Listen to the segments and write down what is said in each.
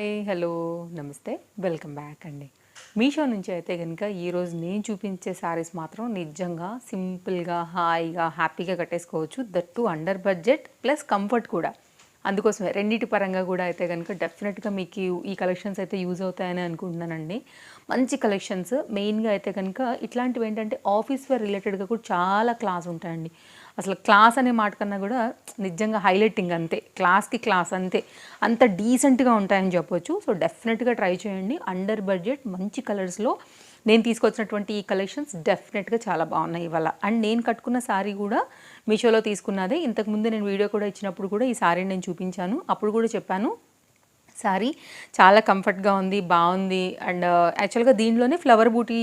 Hi hello నమస్తే welcome back అండి. మీషో నుంచి అయితే కనుక ఈరోజు నేను చూపించే శారీస్ మాత్రం నిజంగా సింపుల్గా హాయిగా హ్యాపీగా కట్టేసుకోవచ్చు. That under budget plus comfort కూడా. అందుకోసమే రెండింటి పరంగా కూడా అయితే కనుక డెఫినెట్గా మీకు ఈ కలెక్షన్స్ అయితే యూజ్ అవుతాయని అనుకుంటున్నానండి. మంచి కలెక్షన్స్ మెయిన్గా అయితే కనుక ఇట్లాంటివి ఏంటంటే ఆఫీస్ వేర్ రిలేటెడ్గా కూడా చాలా క్లాస్ ఉంటాయండి. అసలు క్లాస్ అనే మాట కన్నా కూడా నిజంగా హైలైటింగ్ అంతే, క్లాస్కి క్లాస్ అంతే, అంత డీసెంట్గా ఉంటాయని చెప్పొచ్చు. సో డెఫినెట్గా ట్రై చేయండి. అండర్ బడ్జెట్ మంచి కలర్స్లో నేను తీసుకొచ్చినటువంటి ఈ కలెక్షన్స్ డెఫినెట్గా చాలా బాగున్నాయి ఇవాళ. అండ్ నేను కట్టుకున్న శారీ కూడా మీషోలో తీసుకున్నదే. ఇంతకుముందు నేను వీడియో కూడా ఇచ్చినప్పుడు కూడా ఈ శారీని నేను చూపించాను. అప్పుడు కూడా చెప్పాను శారీ చాలా కంఫర్ట్గా ఉంది, బాగుంది. అండ్ యాక్చువల్గా దీనిలోనే ఫ్లవర్ బూటీ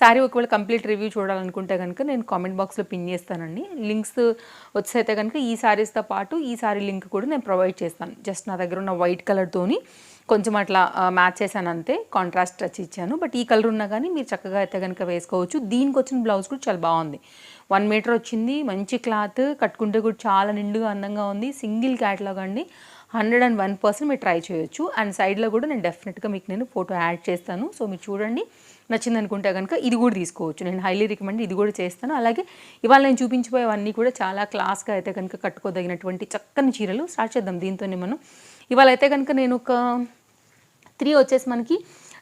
శారీ ఒకవేళ కంప్లీట్ రివ్యూ చూడాలనుకుంటే కనుక నేను కామెంట్ బాక్స్లో పిన్ చేస్తానండి. లింక్స్ వచ్చైతే కనుక ఈ శారీస్తో పాటు ఈ శారీ లింక్ కూడా నేను ప్రొవైడ్ చేస్తాను. జస్ట్ నా దగ్గర ఉన్న వైట్ కలర్తోని కొంచెం అట్లా మ్యాచ్ చేశాను అంతే, కాంట్రాస్ట్ టచ్ ఇచ్చాను. బట్ ఈ కలర్ ఉన్నా కానీ మీరు చక్కగా అయితే కనుక వేసుకోవచ్చు. దీనికి వచ్చిన బ్లౌజ్ కూడా చాలా బాగుంది. 1 మీటర్ వచ్చింది, మంచి క్లాత్, కట్టుకుంటే కూడా చాలా నిండుగా అందంగా ఉంది. సింగిల్ క్యాటలాగ్ అండి, 101% మీరు ట్రై చేయొచ్చు. అండ్ సైడ్లో కూడా నేను డెఫినెట్గా మీకు నేను ఫోటో యాడ్ చేస్తాను. సో మీరు చూడండి, నచ్చింది అనుకుంటే కనుక ఇది కూడా తీసుకోవచ్చు. నేను హైలీ రికమెండ్ ఇది కూడా చేస్తాను. అలాగే ఇవాళ నేను చూపించిపోయేవన్నీ కూడా చాలా క్లాస్గా అయితే కనుక కట్టుకోదగినటువంటి చక్కని చీరలు. స్టార్ట్ చేద్దాం దీంతోనే మనం. ఇవాళ అయితే కనుక నేను ఒక 3 వచ్చేసి మనకి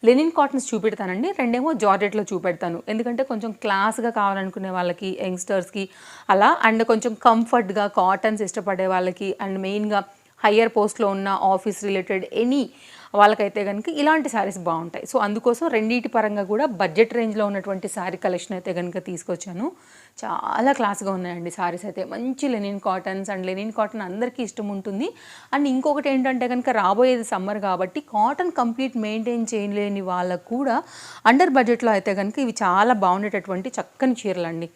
లెనిన్ కాటన్స్ చూపెడతానండి, 2 జార్జెట్లో చూపెడతాను. ఎందుకంటే కొంచెం క్లాస్గా కావాలనుకునే వాళ్ళకి, యంగ్స్టర్స్కి అలా, అండ్ కొంచెం కంఫర్ట్గా కాటన్స్ ఇష్టపడే వాళ్ళకి, అండ్ మెయిన్గా హయ్యర్ పోస్ట్లో ఉన్న ఆఫీస్ రిలేటెడ్ ఎనీ వాళ్ళకైతే కనుక ఇలాంటి శారీస్ బాగుంటాయి. సో అందుకోసం రెండింటి పరంగా కూడా బడ్జెట్ రేంజ్లో ఉన్నటువంటి శారీ కలెక్షన్ అయితే కనుక తీసుకొచ్చాను. చాలా క్లాస్గా ఉన్నాయండి శారీస్ అయితే. మంచి Lenin cottons, and linen cotton అందరికీ ఇష్టం ఉంటుంది. అండ్ ఇంకొకటి ఏంటంటే కనుక రాబోయేది సమ్మర్ కాబట్టి కాటన్ కంప్లీట్ మెయింటైన్ చేయలేని వాళ్ళకు కూడా అండర్ బడ్జెట్లో అయితే కనుక ఇవి చాలా బాగుండేటటువంటి చక్కని చీరలండి.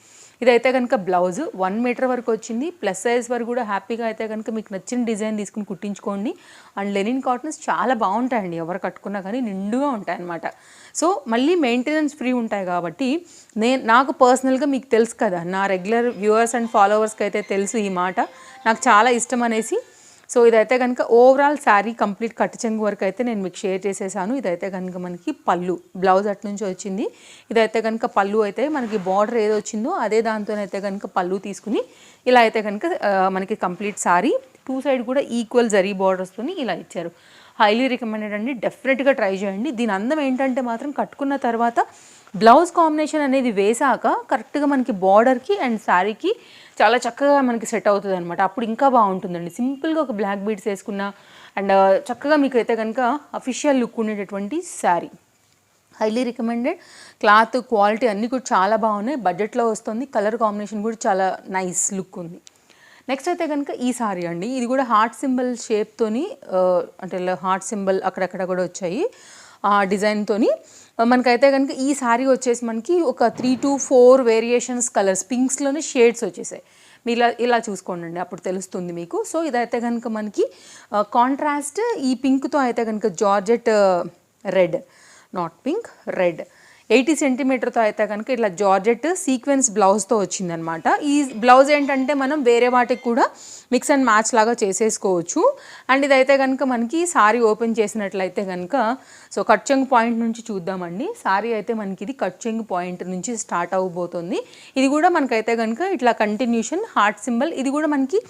ఇదైతే కనుక బ్లౌజ్ 1 మీటర్ వరకు వచ్చింది, ప్లస్ సైజ్ వరకు కూడా హ్యాపీగా అయితే కనుక మీకు నచ్చిన డిజైన్ తీసుకుని కుట్టించుకోండి. అండ్ లెనిన్ కాటన్స్ చాలా బాగుంటాయండి, ఎవరు కట్టుకున్నా కానీ నిండుగా ఉంటాయన్నమాట. సో మళ్ళీ మెయింటెనెన్స్ ఫ్రీ ఉంటాయి కాబట్టి నాకు పర్సనల్గా మీకు తెలుసు కదా, నా రెగ్యులర్ వ్యూవర్స్ అండ్ ఫాలోవర్స్కి అయితే తెలుసు ఈ మాట, నాకు చాలా ఇష్టం అనేసి. సో ఇదైతే కనుక ఓవరాల్ శారీ కంప్లీట్ కట్టు చెంగు వరకు అయితే నేను మీకు షేర్ చేసేసాను. ఇదైతే కనుక మనకి పళ్ళు, బ్లౌజ్ అటు నుంచి వచ్చింది. ఇదైతే కనుక పళ్ళు అయితే మనకి బార్డర్ ఏదో వచ్చిందో అదే దాంతోనైతే కనుక పళ్ళు తీసుకుని ఇలా అయితే కనుక మనకి కంప్లీట్ శారీ 2 సైడ్ కూడా ఈక్వల్ జరీ బార్డర్స్తోని ఇలా ఇచ్చారు. హైలీ రికమెండెడ్ అండి, డెఫినెట్గా ట్రై చేయండి. దీని అందం ఏంటంటే మాత్రం కట్టుకున్న తర్వాత బ్లౌజ్ కాంబినేషన్ అనేది వేసాక కరెక్ట్గా మనకి బార్డర్కి అండ్ శారీకి చాలా చక్కగా మనకి సెట్ అవుతుంది అనమాట. అప్పుడు ఇంకా బాగుంటుందండి. సింపుల్గా ఒక బ్లాక్ బీడ్స్ వేసుకున్న అండ్ చక్కగా మీకు అయితే కనుక అఫీషియల్ లుక్ ఉండేటటువంటి sari. Highly recommended. Cloth quality అన్నీ కూడా చాలా బాగున్నాయి, బడ్జెట్లో వస్తుంది. కలర్ కాంబినేషన్ కూడా చాలా నైస్ లుక్ ఉంది. నెక్స్ట్ అయితే కనుక ఈ సారీ అండి, ఇది కూడా హార్ట్ సింబల్ షేప్తోని, అంటే హార్ట్ సింబల్ అక్కడక్కడ కూడా వచ్చాయి ఆ డిజైన్తోని. మనకైతే కనుక ఈ సారీ వచ్చేసి మనకి ఒక 3 to 4 వేరియేషన్స్ కలర్స్, పింక్స్లోనే షేడ్స్ వచ్చేసాయి. మీరు ఇలా చూసుకోండి, అప్పుడు తెలుస్తుంది మీకు. సో ఇదైతే కనుక మనకి కాంట్రాస్ట్ ఈ పింక్తో అయితే కనుక georgette red, not pink, red 80 సెంటీమీటర్తో అయితే కనుక ఇట్లా జార్జెట్ సీక్వెన్స్ బ్లౌజ్తో వచ్చిందనమాట. ఈ బ్లౌజ్ ఏంటంటే మనం వేరే వాటికి కూడా మిక్స్ అండ్ మ్యాచ్ లాగా చేసేసుకోవచ్చు. అండ్ ఇదైతే కనుక మనకి సారీ ఓపెన్ చేసినట్లయితే కనుక, సో కట్ చెంగు పాయింట్ నుంచి చూద్దామండి. సారీ అయితే మనకి ఇది కట్ చెంగు పాయింట్ నుంచి స్టార్ట్ అవ్వబోతుంది. ఇది కూడా మనకైతే కనుక ఇట్లా కంటిన్యూషన్ హార్ట్ సింబల్. ఇది కూడా మనకి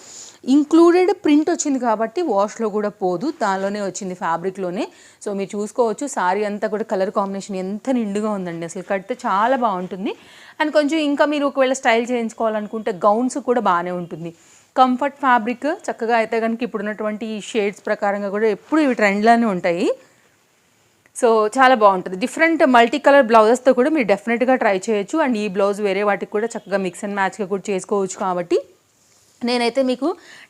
ఇంక్లూడెడ్ ప్రింట్ వచ్చింది కాబట్టి వాష్లో కూడా పోదు, దానిలోనే వచ్చింది ఫ్యాబ్రిక్లోనే. సో మీరు చూసుకోవచ్చు సారీ అంతా కూడా కలర్ కాంబినేషన్ ఎంత నిండుగా ఉందండి, అసలు కడితే చాలా బాగుంటుంది. అండ్ కొంచెం ఇంకా మీరు ఒకవేళ స్టైల్ చేయించుకోవాలనుకుంటే గౌన్స్ కూడా బాగానే ఉంటుంది. కంఫర్ట్ ఫ్యాబ్రిక్ చక్కగా అయితే కనుక ఇప్పుడున్నటువంటి ఈ షేడ్స్ ప్రకారంగా కూడా ఎప్పుడు ఇవి ట్రెండ్లోనే ఉంటాయి. సో చాలా బాగుంటుంది. డిఫరెంట్ మల్టీ కలర్ బ్లౌజెస్తో కూడా మీరు డెఫినెట్గా ట్రై చేయొచ్చు. అండ్ ఈ బ్లౌజ్ వేరే వాటికి కూడా చక్కగా మిక్స్ అండ్ మ్యాచ్గా కూడా చేసుకోవచ్చు కాబట్టి నేనైతే మీకు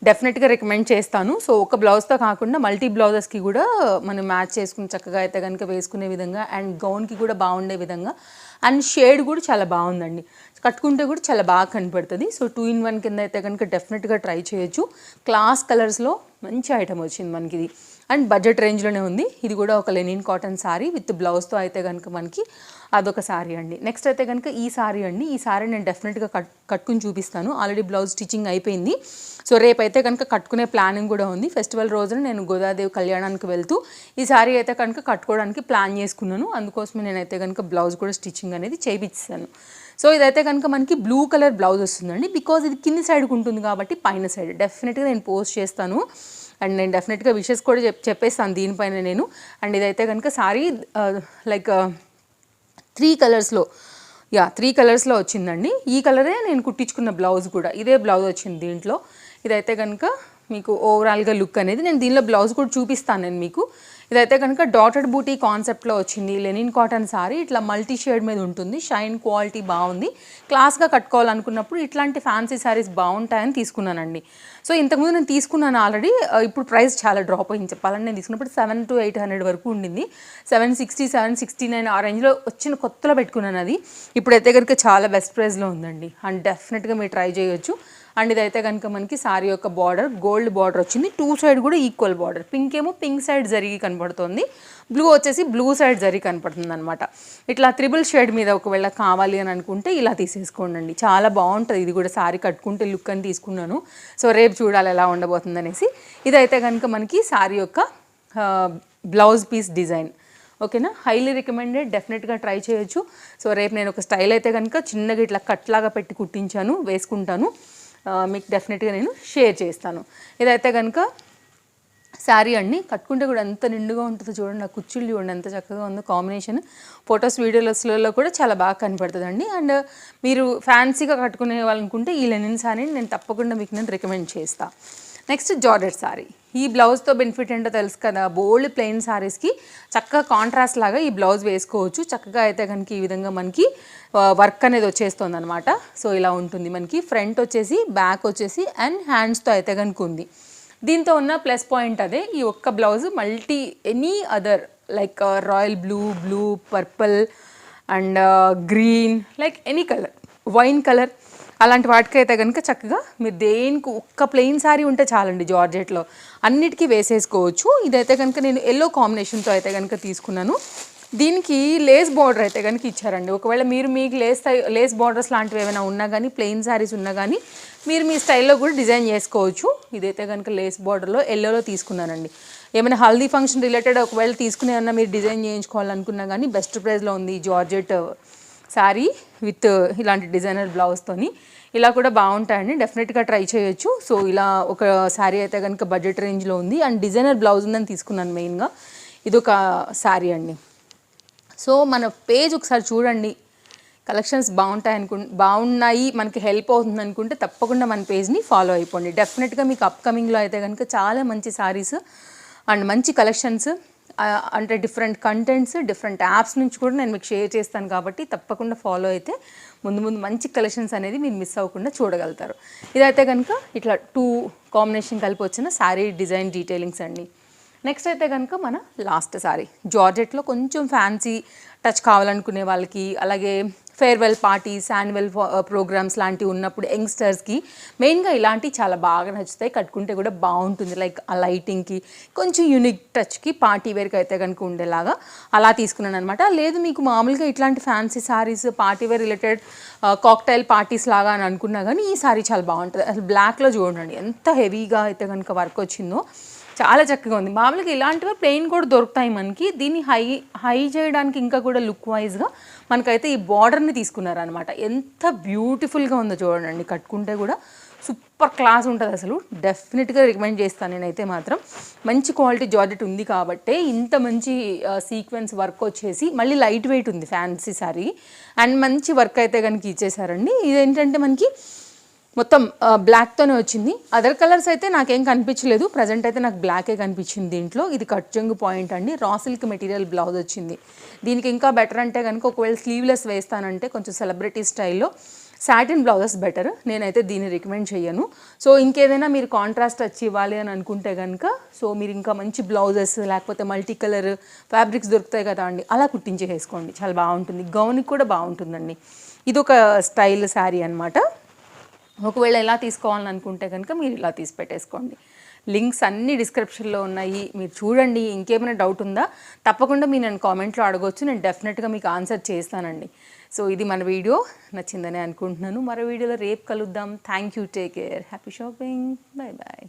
డెఫినెట్గా రికమెండ్ చేస్తాను. సో ఒక బ్లౌజ్తో కాకుండా మల్టీ బ్లౌజెస్కి కూడా మనం మ్యాచ్ చేసుకుని చక్కగా అయితే కనుక వేసుకునే విధంగా, అండ్ గౌన్కి కూడా బాగుండే విధంగా, అండ్ షేడ్ కూడా చాలా బాగుందండి, కట్టుకుంటే కూడా చాలా బాగా కనపడుతుంది. సో 2 in 1 కింద అయితే కనుక డెఫినెట్గా ట్రై చేయొచ్చు. క్లాస్ కలర్స్లో మంచి ఐటమ్ వచ్చింది మనకి ఇది. అండ్ బడ్జెట్ రేంజ్లోనే ఉంది. ఇది కూడా ఒక లెనిన్ కాటన్ సారీ విత్ బ్లౌజ్తో అయితే కనుక మనకి అదొక సారీ అండి. నెక్స్ట్ అయితే కనుక ఈ సారీ అండి. ఈ సారీ నేను డెఫినెట్గా కట్టుకుని చూపిస్తాను. ఆల్రెడీ బ్లౌజ్ స్టిచ్చింగ్ అయిపోయింది. సో రేపైతే కనుక కట్టుకునే ప్లానింగ్ కూడా ఉంది. ఫెస్టివల్ రోజున నేను గోదాదేవి కళ్యాణానికి వెళ్తూ ఈ సారీ అయితే కనుక కట్టుకోవడానికి ప్లాన్ చేసుకున్నాను. అందుకోసమే నేనైతే కనుక బ్లౌజ్ కూడా స్టిచ్చింగ్ అనేది చేయించాను. సో ఇదైతే కనుక మనకి బ్లూ కలర్ బ్లౌజ్ వస్తుందండి. బికాజ్ ఇది కింది సైడ్కి ఉంటుంది కాబట్టి పైన సైడ్ డెఫినెట్గా నేను పోస్ట్ చేస్తాను. అండ్ నేను డెఫినెట్గా విషెస్ కూడా చెప్పేస్తాను దీనిపైన నేను. అండ్ ఇదైతే కనుక సారీ లైక్ 3 కలర్స్లో 3 కలర్స్లో వచ్చిందండి. ఈ కలరే నేను కుట్టించుకున్న బ్లౌజ్ కూడా ఇదే బ్లౌజ్ వచ్చింది దీంట్లో. ఇదైతే కనుక మీకు ఓవరాల్గా లుక్ అనేది నేను దీనిలో బ్లౌజ్ కూడా చూపిస్తాను నేను మీకు. ఇదైతే కనుక డాటెడ్ బూటీ కాన్సెప్ట్లో వచ్చింది. లెనిన్ కాటన్ సారీ ఇట్లా మల్టీ షేడ్ మీద ఉంటుంది. షైన్ క్వాలిటీ బాగుంది. క్లాస్గా కట్టుకోవాలనుకున్నప్పుడు ఇట్లాంటి ఫ్యాన్సీ శారీస్ బాగుంటాయని తీసుకున్నానండి. సో ఇంతకుముందు నేను తీసుకున్నాను ఆల్రెడీ. ఇప్పుడు ప్రైస్ చాలా డ్రాప్ అయింది చెప్పాలని. నేను తీసుకున్నప్పుడు 700 to 800 వరకు ఉండింది. 760, 769 ఆ రేంజ్లో వచ్చిన కొత్తలో పెట్టుకున్నాను అది. ఇప్పుడైతే కనుక చాలా బెస్ట్ ప్రైస్లో ఉందండి. అండ్ డెఫినెట్గా మీరు ట్రై చేయొచ్చు. అండ్ ఇదైతే కనుక మనకి సారీ యొక్క బార్డర్ గోల్డ్ బార్డర్ వచ్చింది. 2 సైడ్ కూడా ఈక్వల్ బార్డర్. పింక్ ఏమో పింక్ సైడ్ జరిగి కనపడుతుంది. బ్లూ వచ్చేసి బ్లూ సైడ్ జరిగి కనపడుతుంది అనమాట. ఇట్లా 3 షేడ్ మీద ఒకవేళ కావాలి అని అనుకుంటే ఇలా తీసేసుకోండి. చాలా బాగుంటుంది. ఇది కూడా సారీ కట్టుకుంటే లుక్ అని తీసుకున్నాను. సో రేపు చూడాలి ఎలా ఉండబోతుంది అనేసి. ఇదైతే కనుక మనకి సారీ యొక్క బ్లౌజ్ పీస్ డిజైన్. ఓకేనా, హైలీ రికమెండెడ్. డెఫినెట్గా ట్రై చేయొచ్చు. సో రేపు నేను ఒక స్టైల్ అయితే కనుక చిన్నగా ఇట్లా కట్లాగా పెట్టి కుట్టించాను, వేసుకుంటాను. మీకు డెఫినెట్గా నేను షేర్ చేస్తాను. ఇదైతే కనుక శారీ అండి. కట్టుకుంటే కూడా ఎంత నిండుగా ఉంటుందో చూడండి. ఆ కుచ్చుళ్ళు చూడండి ఎంత చక్కగా ఉందో కాంబినేషన్. ఫొటోస్ వీడియోస్లలో కూడా చాలా బాగా కనపడుతుందండి. అండ్ మీరు ఫ్యాన్సీగా కట్టుకునే వాళ్ళనుకుంటే ఈ లెనిన్ శారీని నేను తప్పకుండా మీకు నేను రికమెండ్ చేస్తాను. Next georgette sorry. ఈ బ్లౌజ్తో బెనిఫిట్ ఏంటో తెలుసు కదా, బోల్డ్ ప్లెయిన్ సారీస్కి చక్కగా కాంట్రాస్ట్ లాగా ఈ బ్లౌజ్ వేసుకోవచ్చు. చక్కగా అయితే కనుక ఈ విధంగా మనకి వర్క్ అనేది వచ్చేస్తుంది అనమాట. సో ఇలా ఉంటుంది మనకి. ఫ్రంట్ వచ్చేసి, బ్యాక్ వచ్చేసి అండ్ హ్యాండ్స్తో అయితే కనుక ఉంది. దీంతో ఉన్న ప్లస్ పాయింట్ అదే, ఈ ఒక్క blouse multi any other like royal blue, purple and green, like any colour, wine colour అలాంటి వాటికైతే కనుక చక్కగా మీరు దేనికి ఒక్క ప్లెయిన్ శారీ ఉంటే చాలండి జార్జెట్లో, అన్నిటికీ వేసేసుకోవచ్చు. ఇదైతే కనుక నేను ఎల్లో కాంబినేషన్తో అయితే కనుక తీసుకున్నాను. దీనికి లేస్ బార్డర్ అయితే కనుక ఇచ్చారండి. ఒకవేళ మీకు లేస్ బార్డర్స్ లాంటివి ఏమైనా ఉన్నా కానీ, ప్లెయిన్ శారీస్ ఉన్నా కానీ మీరు మీ స్టైల్లో కూడా డిజైన్ చేసుకోవచ్చు. ఇదైతే కనుక లేస్ బార్డర్లో ఎల్లోలో తీసుకున్నానండి. ఏమైనా హల్దీ ఫంక్షన్ రిలేటెడ్ ఒకవేళ తీసుకునే అన్నా మీరు డిజైన్ చేయించుకోవాలనుకున్నా కానీ బెస్ట్ ప్రైస్లో ఉంది జార్జెట్ శారీ విత్ ఇలాంటి డిజైనర్ బ్లౌజ్తోని. ఇలా కూడా బాగుంటాయండి, డెఫినెట్గా ట్రై చేయొచ్చు. సో ఇలా ఒక శారీ అయితే కనుక బడ్జెట్ రేంజ్లో ఉంది అండ్ డిజైనర్ బ్లౌజ్ ఉందని తీసుకున్నాను మెయిన్గా. ఇదొక శారీ అండి. సో మన పేజ్ ఒకసారి చూడండి, కలెక్షన్స్ బాగున్నాయి, మనకి హెల్ప్ అవుతుంది అనుకుంటే తప్పకుండా మన పేజ్ని ఫాలో అయిపోండి. డెఫినెట్గా మీకు అప్కమింగ్లో అయితే కనుక చాలా మంచి శారీస్ అండ్ మంచి కలెక్షన్స్ అంటే డిఫరెంట్ కంటెంట్స్ డిఫరెంట్ యాప్స్ నుంచి కూడా నేను మీకు షేర్ చేస్తాను కాబట్టి తప్పకుండా ఫాలో అయితే ముందు మంచి కలెక్షన్స్ అనేది మీరు మిస్ అవ్వకుండా చూడగలుగుతారు. ఇదైతే కనుక ఇట్లా 2 కాంబినేషన్ కలిపి వచ్చిన శారీ డిజైన్ డీటెయిలింగ్స్ అండి. నెక్స్ట్ అయితే కనుక మన లాస్ట్ సారీ జార్జెట్లో కొంచెం ఫ్యాన్సీ టచ్ కావాలనుకునే వాళ్ళకి, అలాగే ఫేర్వెల్ పార్టీస్, యాన్యువల్ ప్రోగ్రామ్స్ లాంటివి ఉన్నప్పుడు యంగ్స్టర్స్కి మెయిన్గా ఇలాంటివి చాలా బాగా నచ్చుతాయి. కట్టుకుంటే కూడా బాగుంటుంది. లైక్ ఆ లైటింగ్కి కొంచెం యూనిక్ టచ్కి పార్టీ వేర్కి అయితే కనుక ఉండేలాగా అలా తీసుకున్నాను అనమాట. లేదు మీకు మామూలుగా ఇట్లాంటి fancy saris party wear related cocktail parties లాగా అని అనుకున్నా కానీ ఈ సారీ చాలా బాగుంటుంది. అసలు బ్లాక్లో చూడండి ఎంత హెవీగా అయితే కనుక వర్క్ వచ్చిందో, చాలా చక్కగా ఉంది. మామూలుగా ఇలాంటివి ప్లెయిన్ కూడా దొరుకుతాయి మనకి. దీన్ని హై చేయడానికి ఇంకా కూడా లుక్ వైజ్గా మనకైతే ఈ బార్డర్ని తీసుకున్నారనమాట. ఎంత బ్యూటిఫుల్గా ఉందో చూడండి. కట్టుకుంటే కూడా సూపర్ క్లాస్ ఉంటుంది. అసలు డెఫినెట్గా రికమెండ్ చేస్తాను నేనైతే మాత్రం. మంచి క్వాలిటీ జార్జెట్ ఉంది కాబట్టే ఇంత మంచి సీక్వెన్స్ వర్క్ వచ్చేసి మళ్ళీ లైట్ వెయిట్ ఉంది ఫ్యాన్సీ సారీ అండ్ మంచి వర్క్ అయితే కనుక ఇచ్చేసారండి. ఇదేంటంటే మనకి మొత్తం బ్లాక్తోనే వచ్చింది. అదర్ కలర్స్ అయితే నాకేం కనిపించలేదు. ప్రజెంట్ అయితే నాకు బ్లాకే కనిపించింది దీంట్లో. ఇది కట్ చెంగు పాయింట్ అండి. రా సిల్క్ మెటీరియల్ బ్లౌజ్ వచ్చింది. దీనికి ఇంకా బెటర్ అంటే కనుక ఒకవేళ స్లీవ్లెస్ వేస్తానంటే కొంచెం సెలబ్రిటీ స్టైల్లో సాటిన్ బ్లౌజెస్ బెటర్. నేనైతే దీన్ని రికమెండ్ చేయను. సో ఇంకేదైనా మీరు కాంట్రాస్ట్ వచ్చి ఇవ్వాలి అని అనుకుంటే కనుక సో మీరు ఇంకా మంచి బ్లౌజెస్ లేకపోతే మల్టీ కలర్ ఫ్యాబ్రిక్స్ దొరుకుతాయి కదా అండి, అలా కుట్టించి వేసుకోండి. చాలా బాగుంటుంది. గౌన్కి కూడా బాగుంటుందండి. ఇదొక స్టైల్ శారీ అనమాట. ఒకవేళ ఎలా తీసుకోవాలని అనుకుంటే కనుక మీరు ఇలా తీసి పెట్టేసుకోండి. లింక్స్ అన్నీ డిస్క్రిప్షన్లో ఉన్నాయి, మీరు చూడండి. ఇంకేమైనా డౌట్ ఉందా తప్పకుండా మీరు నన్ను కామెంట్లో అడగవచ్చు, నేను డెఫినెట్గా మీకు ఆన్సర్ చేస్తానండి. సో ఇది మన వీడియో, నచ్చిందని అనుకుంటున్నాను. మరో వీడియోలో రేపు కలుద్దాం. Thank you, take care, happy shopping, bye bye.